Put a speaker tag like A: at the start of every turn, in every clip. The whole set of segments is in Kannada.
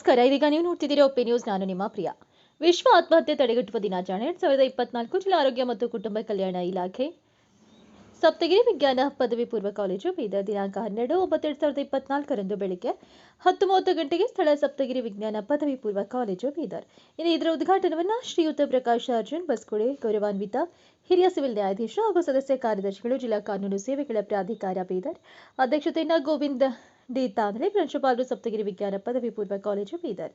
A: ನಮಸ್ಕಾರ. ಇದೀಗ ನೀವು ನೋಡ್ತಿದ್ದೀರಾ ಒಪಿ ನ್ಯೂಸ್. ನಾನು ನಿಮ್ಮ ಪ್ರಿಯ. ವಿಶ್ವ ಆತ್ಮಹತ್ಯೆ ತಡೆಗಟ್ಟುವ ದಿನಾಚರಣೆ 2024 ಜಿಲ್ಲಾ ಆರೋಗ್ಯ ಮತ್ತು ಕುಟುಂಬ ಕಲ್ಯಾಣ ಇಲಾಖೆ ಸಪ್ತಗಿರಿ ವಿಜ್ಞಾನ ಪದವಿ ಪೂರ್ವ ಕಾಲೇಜು ಬೀದರ್ ದಿನಾಂಕ 12/9/2024 ಬೆಳಿಗ್ಗೆ 10:30 ಗಂಟೆಗೆ ಸ್ಥಳ ಸಪ್ತಗಿರಿ ವಿಜ್ಞಾನ ಪದವಿ ಪೂರ್ವ ಕಾಲೇಜು ಬೀದರ್. ಇನ್ನು ಇದರ ಉದ್ಘಾಟನೆಯನ್ನು ಶ್ರೀಯುತ ಪ್ರಕಾಶ್ ಅರ್ಜುನ್ ಬಸ್ಕುಡೆ ಗೌರವಾನ್ವಿತ ಹಿರಿಯ ಸಿವಿಲ್ ನ್ಯಾಯಾಧೀಶರು ಹಾಗೂ ಸದಸ್ಯ ಕಾರ್ಯದರ್ಶಿಗಳು ಜಿಲ್ಲಾ ಕಾನೂನು ಸೇವೆಗಳ ಪ್ರಾಧಿಕಾರ ಬೀದರ್ ಅಧ್ಯಕ್ಷತೆಯನ್ನು ಗೋವಿಂದ ಡಿ ತಾಂದ್ರೆ ಪ್ರಾಂಶುಪಾಲರು ಸಪ್ತಗಿರಿ ವಿಜ್ಞಾನ ಪದವಿ ಪೂರ್ವ college Bidar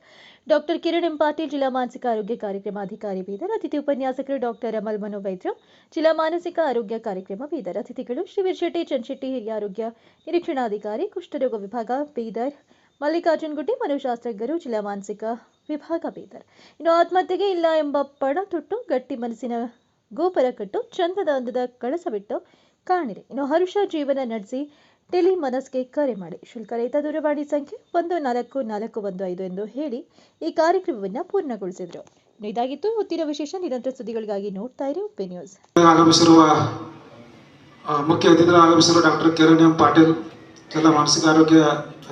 A: doctor Kiran M Patil ಜಿಲ್ಲಾ ಮಾನಸಿಕ ಆರೋಗ್ಯ ಕಾರ್ಯಕ್ರಮಾಧಿಕಾರಿ ಬೀದರ್ ಅತಿಥಿ ಉಪನ್ಯಾಸಕರು ಡಾಕ್ಟರ್ ಅಮಲ್ ಮನೋವೈದ್ಯ ಜಿಲ್ಲಾ ಮಾನಸಿಕ ಆರೋಗ್ಯ ಕಾರ್ಯಕ್ರಮ ಬೀದರ್ ಅತಿಥಿಗಳು ಶ್ರೀ ವೀರಶೆಟ್ಟಿ ಚನ್ಶೆಟ್ಟಿ ಹಿರಿಯ ಆರೋಗ್ಯ ನಿರೀಕ್ಷಣಾಧಿಕಾರಿ ಕುಷ್ಠರೋಗ ವಿಭಾಗ ಬೀದರ್ ಮಲ್ಲಿಕಾರ್ಜುನ್ ಗುಡ್ಡೆ ಮನೋಶಾಸ್ತ್ರಜ್ಞರು ಜಿಲ್ಲಾ ಮಾನಸಿಕ ವಿಭಾಗ ಬೀದರ್. ಇನ್ನು ಆತ್ಮಹತ್ಯೆಗೆ ಇಲ್ಲ ಎಂಬ ಪಣ ತೊಟ್ಟು ಗಟ್ಟಿ ಮನಸ್ಸಿನ ಗೋಪುರ ಕಟ್ಟು ಚಂದದ ಅಂದದ ಕಳಸವಿಟ್ಟು ಕಾಣಿರಿ. ಇನ್ನು ಹರುಷ ಜೀವನ ನಡೆಸಿ ಟೆಲಿ ಮನಸ್ಗೆ ಕರೆ ಮಾಡಿ ಶುಲ್ಕರಹಿತ ದೂರವಾಣಿ ಸಂಖ್ಯೆ 14415 ಎಂದು ಹೇಳಿ ಈ ಕಾರ್ಯಕ್ರಮವನ್ನು ಪೂರ್ಣಗೊಳಿಸಿದರು. ಇದಾಗಿತ್ತು ಇವತ್ತಿನ ವಿಶೇಷ. ನಿರಂತರ ಸುದ್ದಿಗಳಿಗಾಗಿ ನೋಡ್ತಾ ಇರಿ ಒಪಿ ನ್ಯೂಸ್.
B: ಆಗಮಿಸಿರುವ ಮುಖ್ಯ ಅತಿಥಿಗಳು ಆಗಮಿಸಿರುವ ಡಾಕ್ಟರ್ ಕಿರಣ್ ಎಂ ಪಾಟೀಲ್ ಜಿಲ್ಲಾ ಮಾನಸಿಕ ಆರೋಗ್ಯ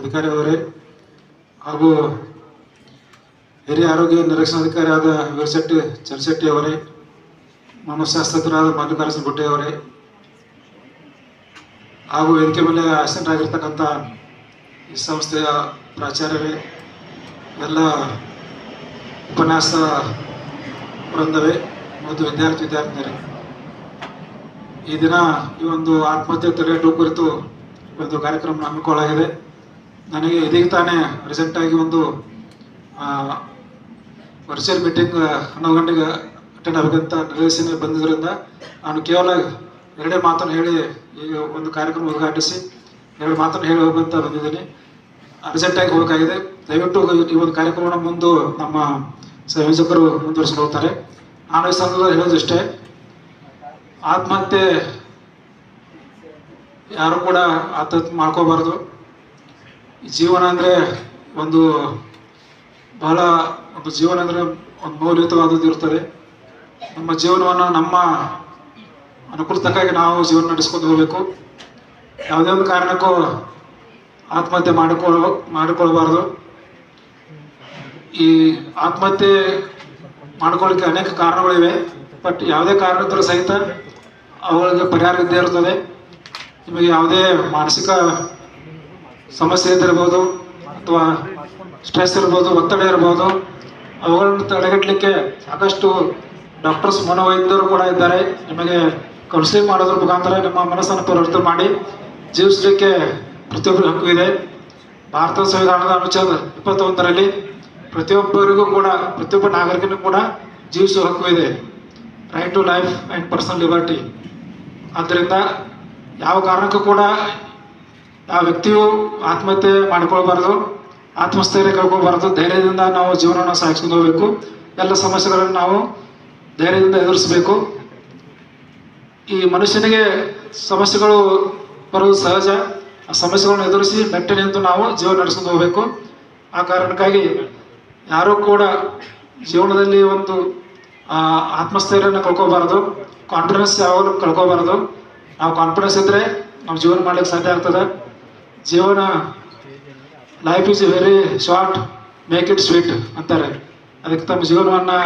B: ಅಧಿಕಾರಿ ಅವರೇ ಹಾಗೂ ಹಿರಿಯ ಆರೋಗ್ಯ ನಿರೀಕ್ಷಣಾಧಿಕಾರಿಯಾದ ವೀರಶೆಟ್ಟಿ ಚನ್ಶೆಟ್ಟಿ ಅವರೇ, ಮನೋಶಾಸ್ತ್ರಜ್ಞರಾದ ಮಲ್ಲಿಕಾರ್ಜುನ್ ಗುಡ್ಡೆ ಅವರೇ ಹಾಗೂ ವೇದಿಕೆ ಮೇಲೆ ಆಸೀನರಾಗಿರ್ತಕ್ಕಂಥ ಈ ಸಂಸ್ಥೆಯ ಪ್ರಾಚಾರ್ಯರೇ, ಎಲ್ಲ ಉಪನ್ಯಾಸ ವೃಂದವೇ ಮತ್ತು ವಿದ್ಯಾರ್ಥಿನಿಯರೇ, ಈ ದಿನ ಈ ಒಂದು ಆತ್ಮಹತ್ಯೆ ತಡೆಗಟ್ಟುವ ಕುರಿತು ಒಂದು ಕಾರ್ಯಕ್ರಮ ಹಮ್ಮಿಕೊಳ್ಳಲಾಗಿದೆ. ನನಗೆ ಇದೀಗ ತಾನೇ ರೀಸೆಂಟಾಗಿ ಒಂದು ವರ್ಚುವಲ್ ಮೀಟಿಂಗ್ 11 ಗಂಟೆಗೆ ಅಟೆಂಡ್ ಆಗಬೇಕಂತ ನಿರ್ದೇಶನ ಬಂದಿದ್ದರಿಂದ ನಾನು ಕೇವಲ 2 ಮಾತನ್ನು ಹೇಳಿ ಈಗ ಒಂದು ಕಾರ್ಯಕ್ರಮ ಉದ್ಘಾಟಿಸಿ 2 ಮಾತನ್ನು ಹೇಳಿ ಹೋಗುವಂತ ಬಂದಿದ್ದೀನಿ. ಅರ್ಜೆಂಟಾಗಿ ಹೋಗಬೇಕಾಗಿದೆ. ದಯವಿಟ್ಟು ಈ ಒಂದು ಕಾರ್ಯಕ್ರಮವನ್ನು ಮುಂದೆ ನಮ್ಮ ಸಂಯೋಜಕರು ಮುಂದುವರಿಸ್ಕೊಂಡು ಹೋಗ್ತಾರೆ. ನಾನು ಈ ಸಂದರ್ಭದಲ್ಲಿ ಹೇಳೋದಿಷ್ಟೇ, ಆತ್ಮಹತ್ಯೆ ಯಾರು ಕೂಡ ಆತ್ಮಹತ್ಯೆ ಮಾಡ್ಕೋಬಾರ್ದು. ಜೀವನ ಅಂದರೆ ಬಹಳ ಜೀವನ ಅಂದರೆ ಒಂದು ಮೌಲ್ಯಯುತವಾದದ್ದು ಇರ್ತದೆ. ನಮ್ಮ ಜೀವನವನ್ನು ನಮ್ಮ ಅನುಕೂಲತಕ್ಕಾಗಿ ನಾವು ಜೀವನ ನಡೆಸ್ಕೊಂಡು ಹೋಗಬೇಕು. ಯಾವುದೇ ಒಂದು ಕಾರಣಕ್ಕೂ ಆತ್ಮಹತ್ಯೆ ಮಾಡಿಕೊಳ್ಬಾರ್ದು. ಈ ಆತ್ಮಹತ್ಯೆ ಮಾಡ್ಕೊಳ್ಳಿಕ್ಕೆ ಅನೇಕ ಕಾರಣಗಳಿವೆ. ಬಟ್ ಯಾವುದೇ ಕಾರಣಕ್ಕೂ ಸಹಿತ ಅವುಗಳಿಗೆ ಪರಿಹಾರ ಇದ್ದೇ ಇರ್ತದೆ. ನಿಮಗೆ ಯಾವುದೇ ಮಾನಸಿಕ ಸಮಸ್ಯೆ ಇದ್ದಿರ್ಬೋದು ಅಥವಾ ಸ್ಟ್ರೆಸ್ ಇರ್ಬೋದು, ಒತ್ತಡ ಇರ್ಬೋದು, ಅವುಗಳನ್ನು ತಡೆಗಟ್ಟಲಿಕ್ಕೆ ಸಾಕಷ್ಟು ಡಾಕ್ಟರ್ಸ್ ಮನೋವೈದ್ಯರು ಕೂಡ ಇದ್ದಾರೆ. ನಿಮಗೆ ಕೌನ್ಸಿಲಿಂಗ್ ಮಾಡೋದ್ರ ಮುಖಾಂತರ ನಿಮ್ಮ ಮನಸ್ಸನ್ನು ಪರಿವರ್ತನೆ ಮಾಡಿ ಜೀವಿಸಲಿಕ್ಕೆ ಪ್ರತಿಯೊಬ್ಬರಿಗೂ ಹಕ್ಕು ಇದೆ. ಭಾರತ ಸಂವಿಧಾನದ ಅನುಚ್ಛೇದ 21ರಲ್ಲಿ ಪ್ರತಿಯೊಬ್ಬರಿಗೂ ಕೂಡ, ಪ್ರತಿಯೊಬ್ಬ ನಾಗರಿಕನಿಗೂ ಕೂಡ ಜೀವಿಸುವ ಹಕ್ಕು ಇದೆ, right to life and personal liberty. ಆದ್ದರಿಂದ ಯಾವ ಕಾರಣಕ್ಕೂ ಕೂಡ ಯಾವ ವ್ಯಕ್ತಿಯು ಆತ್ಮಹತ್ಯೆ ಮಾಡಿಕೊಳ್ಬಾರ್ದು, ಆತ್ಮಸ್ಥೈರ್ಯ ಕಳ್ಕೊಳ್ಬಾರ್ದು. ಧೈರ್ಯದಿಂದ ನಾವು ಜೀವನವನ್ನು ಸಾಗಿಸ್ಕೊಂಡು ಹೋಗಬೇಕು. ಎಲ್ಲ ಸಮಸ್ಯೆಗಳನ್ನು ನಾವು ಧೈರ್ಯದಿಂದ ಎದುರಿಸಬೇಕು. ಈ ಮನುಷ್ಯನಿಗೆ ಸಮಸ್ಯೆಗಳು ಬರೋದು ಸಹಜ. ಆ ಸಮಸ್ಯೆಗಳನ್ನು ಎದುರಿಸಿ ಮೆಟ್ಟಿನಿಂದ ನಾವು ಜೀವನ ನಡೆಸ್ಕೊಂಡು ಹೋಗಬೇಕು. ಆ ಕಾರಣಕ್ಕಾಗಿ ಯಾರೂ ಕೂಡ ಜೀವನದಲ್ಲಿ ಒಂದು ಆತ್ಮಸ್ಥೈರ್ಯನ ಕಳ್ಕೊಬಾರ್ದು, ಕಾನ್ಫಿಡೆನ್ಸ್ ಯಾವಾಗಲೂ ಕಳ್ಕೊಬಾರ್ದು. ನಾವು ಕಾನ್ಫಿಡೆನ್ಸ್ ಇದ್ದರೆ ನಾವು ಜೀವನ ಮಾಡ್ಲಿಕ್ಕೆ ಸಾಧ್ಯ ಆಗ್ತದೆ. ಜೀವನ life is very short, make it sweet ಅಂತಾರೆ. ಅದಕ್ಕೆ ತಮ್ಮ ಜೀವನವನ್ನು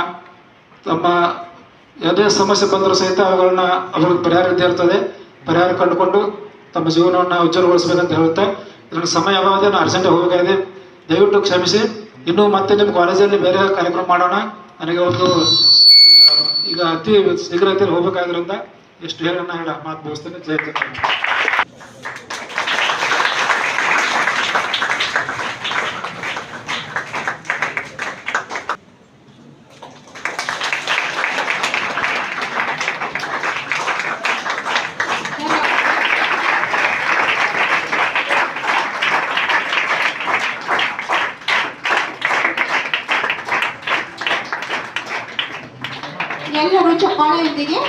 B: ತಮ್ಮ ಯಾವುದೇ ಸಮಸ್ಯೆ ಬಂದರೂ ಸಹಿತ ಅವುಗಳಿಗೆ ಪರಿಹಾರ ಇದ್ದೇ ಇರ್ತದೆ. ಪರಿಹಾರ ಕಂಡುಕೊಂಡು ತಮ್ಮ ಜೀವನವನ್ನು ಉಜ್ವಲಗೊಳಿಸಬೇಕಂತ ಹೇಳುತ್ತೆ. ಇದರಲ್ಲಿ ಸಮಯ ಅಭಾವದ ಅರ್ಜೆಂಟ್ ಹೋಗಬೇಕಾಗಿದೆ. ದಯವಿಟ್ಟು ಕ್ಷಮಿಸಿ. ಇನ್ನೂ ಮತ್ತೆ ನಿಮ್ಮ ಕಾಲೇಜಲ್ಲಿ ಬೇರೆ ಕಾರ್ಯಕ್ರಮ ಮಾಡೋಣ. ನನಗೆ ಈಗ ಅತಿ ಶೀಘ್ರತೆಯಲ್ಲಿ ಹೋಗಬೇಕಾದ್ರಿಂದ ಎಷ್ಟು ಹೇಳೋಣ ಮಾತು ಮುಗಿಸ್ತೇನೆ. ಜಯ ಜಯ.
C: ಎಲ್ಲರೂ ಚಪ್ಪಾಳೆಯೊಂದಿಗೆ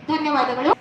C: ಧನ್ಯವಾದಗಳು.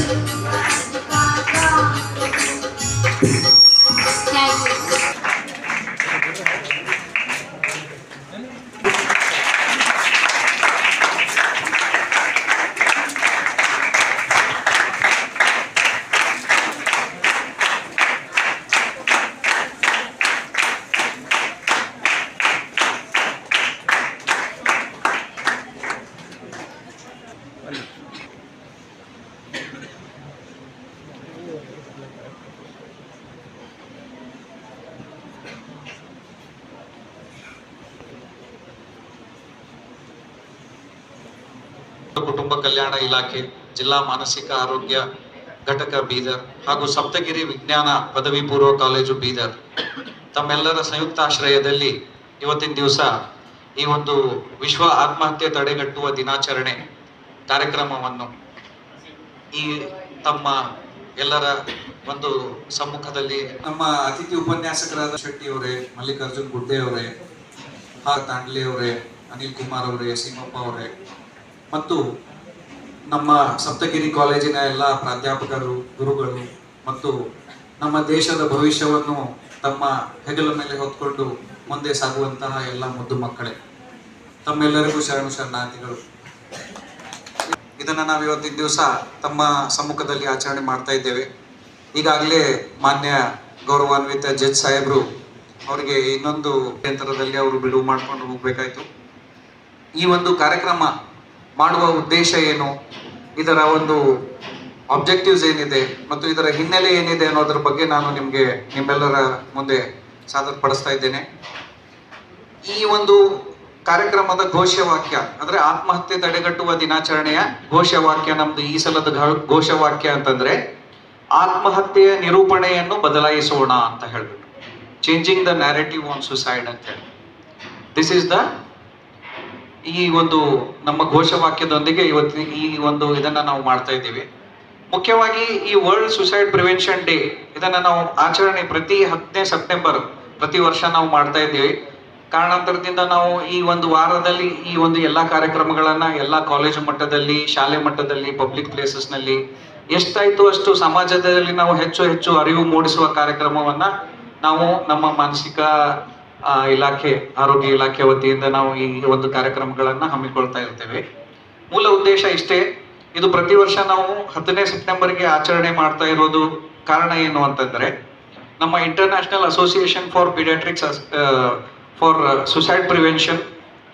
C: Thank you.
D: ಕುಟುಂಬ ಕಲ್ಯಾಣ ಇಲಾಖೆ, ಜಿಲ್ಲಾ ಮಾನಸಿಕ ಆರೋಗ್ಯ ಘಟಕ ಬೀದರ್ ಹಾಗೂ ಸಪ್ತಗಿರಿ ವಿಜ್ಞಾನ ಪದವಿ ಪೂರ್ವ ಕಾಲೇಜು ಬೀದರ್ ತಮ್ಮೆಲ್ಲರ ಸಂಯುಕ್ತಾಶ್ರಯದಲ್ಲಿ ಇವತ್ತಿನ ದಿವಸ ಈ ಒಂದು ವಿಶ್ವ ಆತ್ಮಹತ್ಯೆ ತಡೆಗಟ್ಟುವ ದಿನಾಚರಣೆ ಕಾರ್ಯಕ್ರಮವನ್ನು ಈ ತಮ್ಮ ಎಲ್ಲರ ಒಂದು ಸಮ್ಮುಖದಲ್ಲಿ ನಮ್ಮ ಅತಿಥಿ ಉಪನ್ಯಾಸಕರಾದ ಶೆಟ್ಟಿ ಅವರೇ, ಮಲ್ಲಿಕಾರ್ಜುನ್ ಗುಡ್ಡೆ ಅವರೇ, ತಾಂಡ್ಲೆ ಅವರೇ, ಅನಿಲ್ ಕುಮಾರ್ ಅವರೇ, ಸೀಮಪ್ಪ ಅವರೇ ಮತ್ತು ನಮ್ಮ ಸಪ್ತಗಿರಿ ಕಾಲೇಜಿನ ಎಲ್ಲ ಪ್ರಾಧ್ಯಾಪಕರು, ಗುರುಗಳು ಮತ್ತು ನಮ್ಮ ದೇಶದ ಭವಿಷ್ಯವನ್ನು ತಮ್ಮ ಹೆಗಲ ಮೇಲೆ ಹೊತ್ಕೊಂಡು ಮುಂದೆ ಸಾಗುವಂತಹ ಎಲ್ಲ ಮುದ್ದು ಮಕ್ಕಳೇ, ತಮ್ಮೆಲ್ಲರಿಗೂ ಶರಣಾರ್ಥಿಗಳು. ಇದನ್ನು ನಾವು ಇವತ್ತಿನ ದಿವಸ ತಮ್ಮ ಸಮ್ಮುಖದಲ್ಲಿ ಆಚರಣೆ ಮಾಡ್ತಾ ಇದ್ದೇವೆ. ಈಗಾಗಲೇ ಮಾನ್ಯ ಗೌರವಾನ್ವಿತ ಜಡ್ಜ್ ಸಾಹೇಬರು ಅವರಿಗೆ ಇನ್ನೊಂದು ಯಂತ್ರದಲ್ಲಿ ಅವರು ಬಿಡುವು ಮಾಡ್ಕೊಂಡು ಹೋಗ್ಬೇಕಾಯ್ತು. ಈ ಒಂದು ಕಾರ್ಯಕ್ರಮ ಮಾಡುವ ಉದ್ದೇಶ ಏನು, ಇದರ ಒಂದು ಆಬ್ಜೆಕ್ಟಿವ್ಸ್ ಏನಿದೆ ಮತ್ತು ಇದರ ಹಿನ್ನೆಲೆ ಏನಿದೆ ಅನ್ನೋದ್ರ ಬಗ್ಗೆ ನಾನು ನಿಮ್ಮೆಲ್ಲರ ಮುಂದೆ ಸಾದರಪಡಿಸ್ತಾ ಇದ್ದೇನೆ. ಈ ಒಂದು ಕಾರ್ಯಕ್ರಮದ ಘೋಷವಾಕ್ಯ ಅಂದ್ರೆ ಆತ್ಮಹತ್ಯೆ ತಡೆಗಟ್ಟುವ ದಿನಾಚರಣೆಯ ಘೋಷವಾಕ್ಯ ನಮ್ದು ಈ ಸಲದ ಘೋಷವಾಕ್ಯ ಅಂತಂದ್ರೆ ಆತ್ಮಹತ್ಯೆಯ ನಿರೂಪಣೆಯನ್ನು ಬದಲಾಯಿಸೋಣ ಅಂತ ಹೇಳ್ಬಿಟ್ಟು, changing the narrative on suicide ಅಂತ ಹೇಳಿ. ದಿಸ್ ಇಸ್ ದ ಈ ಒಂದು ನಮ್ಮ ಘೋಷವಾಕ್ಯದೊಂದಿಗೆ ಇವತ್ತು ಈ ಒಂದು ಇದನ್ನ ನಾವು ಮಾಡ್ತಾ ಇದ್ದೀವಿ. ಮುಖ್ಯವಾಗಿ ಈ ವರ್ಲ್ಡ್ ಸುಸೈಡ್ ಪ್ರಿವೆನ್ಷನ್ ಡೇ ಇದನ್ನ ನಾವು ಆಚರಣೆ ಪ್ರತಿ 10ನೇ ಸೆಪ್ಟೆಂಬರ್ ಪ್ರತಿ ವರ್ಷ ನಾವು ಮಾಡ್ತಾ ಇದ್ದೀವಿ. ಕಾರಣಾಂತರದಿಂದ ನಾವು ಈ ಒಂದು ವಾರದಲ್ಲಿ ಈ ಒಂದು ಎಲ್ಲಾ ಕಾರ್ಯಕ್ರಮಗಳನ್ನ ಎಲ್ಲಾ ಕಾಲೇಜು ಮಟ್ಟದಲ್ಲಿ, ಶಾಲೆ ಮಟ್ಟದಲ್ಲಿ, ಪಬ್ಲಿಕ್ ಪ್ಲೇಸಸ್ ನಲ್ಲಿ ಎಷ್ಟಾಯ್ತು ಅಷ್ಟು ಸಮಾಜದಲ್ಲಿ ನಾವು ಹೆಚ್ಚು ಹೆಚ್ಚು ಅರಿವು ಮೂಡಿಸುವ ಕಾರ್ಯಕ್ರಮವನ್ನ ನಾವು ನಮ್ಮ ಮಾನಸಿಕ ಇಲಾಖೆ, ಆರೋಗ್ಯ ಇಲಾಖೆ ವತಿಯಿಂದ ನಾವು ಈ ಒಂದು ಕಾರ್ಯಕ್ರಮಗಳನ್ನ ಹಮ್ಮಿಕೊಳ್ತಾ ಇರ್ತೇವೆ. ಮೂಲ ಉದ್ದೇಶ ಇಷ್ಟೇ. ಇದು ಪ್ರತಿ ವರ್ಷ ನಾವು 10ನೇ ಸೆಪ್ಟೆಂಬರ್ಗೆ ಆಚರಣೆ ಮಾಡ್ತಾ ಇರೋದು ಕಾರಣ ಏನು ಅಂತಂದ್ರೆ, ನಮ್ಮ international association for paediatrics for suicide prevention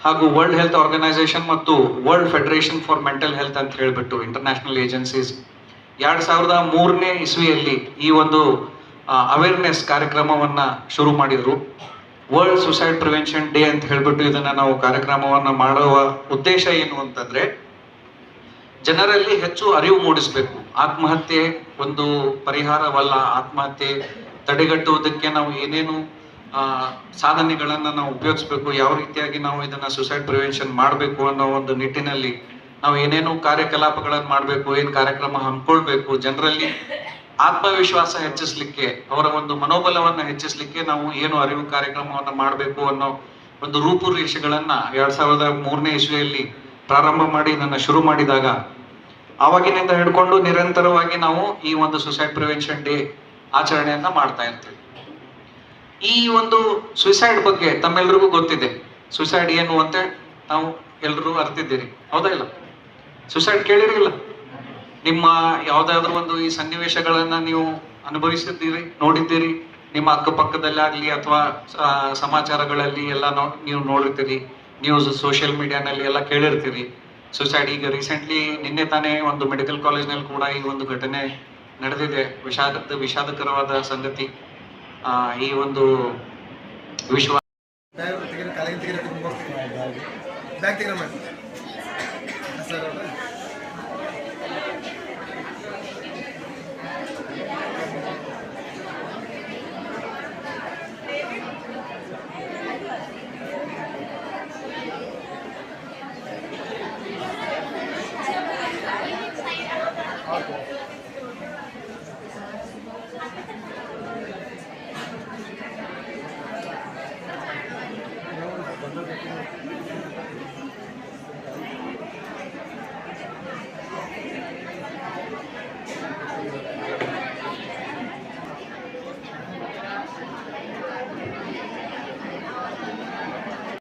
D: ಹಾಗೂ ವರ್ಲ್ಡ್ ಹೆಲ್ತ್ ಆರ್ಗನೈಸೇಷನ್ ಮತ್ತು world federation for mental health ಅಂತ ಹೇಳ್ಬಿಟ್ಟು ಇಂಟರ್ನ್ಯಾಷನಲ್ ಏಜೆನ್ಸೀಸ್ 2003ನೇ ಇಸ್ವಿಯಲ್ಲಿ ಈ ಒಂದು ಅವೇರ್ನೆಸ್ ಕಾರ್ಯಕ್ರಮವನ್ನ ಶುರು ಮಾಡಿದ್ರು. ವರ್ಲ್ಡ್ ಸುಸೈಡ್ ಪ್ರಿವೆನ್ಷನ್ ಡೇ ಅಂತ ಹೇಳ್ಬಿಟ್ಟು ಇದನ್ನ ನಾವು ಕಾರ್ಯಕ್ರಮವನ್ನ ಮಾಡುವ ಉದ್ದೇಶ ಏನು ಅಂತಂದ್ರೆ, ಜನರಲ್ಲಿ ಹೆಚ್ಚು ಅರಿವು ಮೂಡಿಸಬೇಕು. ಆತ್ಮಹತ್ಯೆ ಒಂದು ಪರಿಹಾರವಲ್ಲ, ಆತ್ಮಹತ್ಯೆ ತಡೆಗಟ್ಟುವುದಕ್ಕೆ ನಾವು ಏನೇನು ಸಾಧನೆಗಳನ್ನ ನಾವು ಉಪಯೋಗಿಸ್ಬೇಕು, ಯಾವ ರೀತಿಯಾಗಿ ನಾವು ಇದನ್ನ ಸುಸೈಡ್ ಪ್ರಿವೆನ್ಷನ್ ಮಾಡಬೇಕು ಅನ್ನೋ ಒಂದು ನಿಟ್ಟಿನಲ್ಲಿ ನಾವು ಏನೇನು ಕಾರ್ಯಕಲಾಪಗಳನ್ನು ಮಾಡಬೇಕು, ಏನ್ ಕಾರ್ಯಕ್ರಮ ಹಮ್ಮಿಕೊಳ್ಬೇಕು, ಜನರಲ್ಲಿ ಆತ್ಮವಿಶ್ವಾಸ ಹೆಚ್ಚಿಸ್ಲಿಕ್ಕೆ, ಅವರ ಒಂದು ಮನೋಬಲವನ್ನ ಹೆಚ್ಚಿಸ್ಲಿಕ್ಕೆ ನಾವು ಏನು ಅರಿವು ಕಾರ್ಯಕ್ರಮವನ್ನ ಮಾಡಬೇಕು ಅನ್ನೋ ಒಂದು ರೂಪುರೇಷೆಗಳನ್ನ 2003ನೇ ಇಸ್ವಿಯಲ್ಲಿ ಪ್ರಾರಂಭ ಮಾಡಿ ಇದನ್ನ ಶುರು ಮಾಡಿದಾಗ ಆವಾಗಿನಿಂದ ಹಿಡ್ಕೊಂಡು ನಿರಂತರವಾಗಿ ನಾವು ಈ ಒಂದು ಸುಸೈಡ್ ಪ್ರಿವೆನ್ಷನ್ ಡೇ ಆಚರಣೆಯನ್ನ ಮಾಡ್ತಾ ಇರ್ತೀವಿ. ಈ ಒಂದು ಸುಸೈಡ್ ಬಗ್ಗೆ ತಮ್ಮೆಲ್ರಿಗೂ ಗೊತ್ತಿದೆ. ಸುಸೈಡ್ ಏನು ಅಂತ ನಾವು ಎಲ್ಲರೂ ಅರ್ತಿದ್ದೀರಿ, ಹೌದಾ ಇಲ್ಲ? ಸುಸೈಡ್ ಕೇಳಿರಿಲ್ಲ? ನಿಮ್ಮ ಯಾವ್ದಾದ್ರು ಒಂದು ಈ ಸನ್ನಿವೇಶಗಳನ್ನ ನೀವು ಅನುಭವಿಸಿದ್ದೀರಿ, ನೋಡಿದ್ದೀರಿ, ನಿಮ್ಮ ಅಕ್ಕಪಕ್ಕದಲ್ಲಿ ಆಗ್ಲಿ ಅಥವಾ ಸಮಾಚಾರಗಳಲ್ಲಿ ಎಲ್ಲ ನೀವು ನೋಡಿರ್ತೀರಿ, ನ್ಯೂಸ್ ಸೋಷಿಯಲ್ ಮೀಡಿಯಾನಲ್ಲಿ ಎಲ್ಲ ಕೇಳಿರ್ತೀರಿ ಸುಸೈಡ್. ಈಗ ರೀಸೆಂಟ್ಲಿ ನಿನ್ನೆ ತಾನೇ ಒಂದು ಮೆಡಿಕಲ್ ಕಾಲೇಜ್ನಲ್ಲಿ ಕೂಡ ಈ ಒಂದು ಘಟನೆ ನಡೆದಿದೆ. ವಿಷಾದಕರವಾದ ಸಂಗತಿ. ಈ ಒಂದು ವಿಶ್ವ
E: Okay.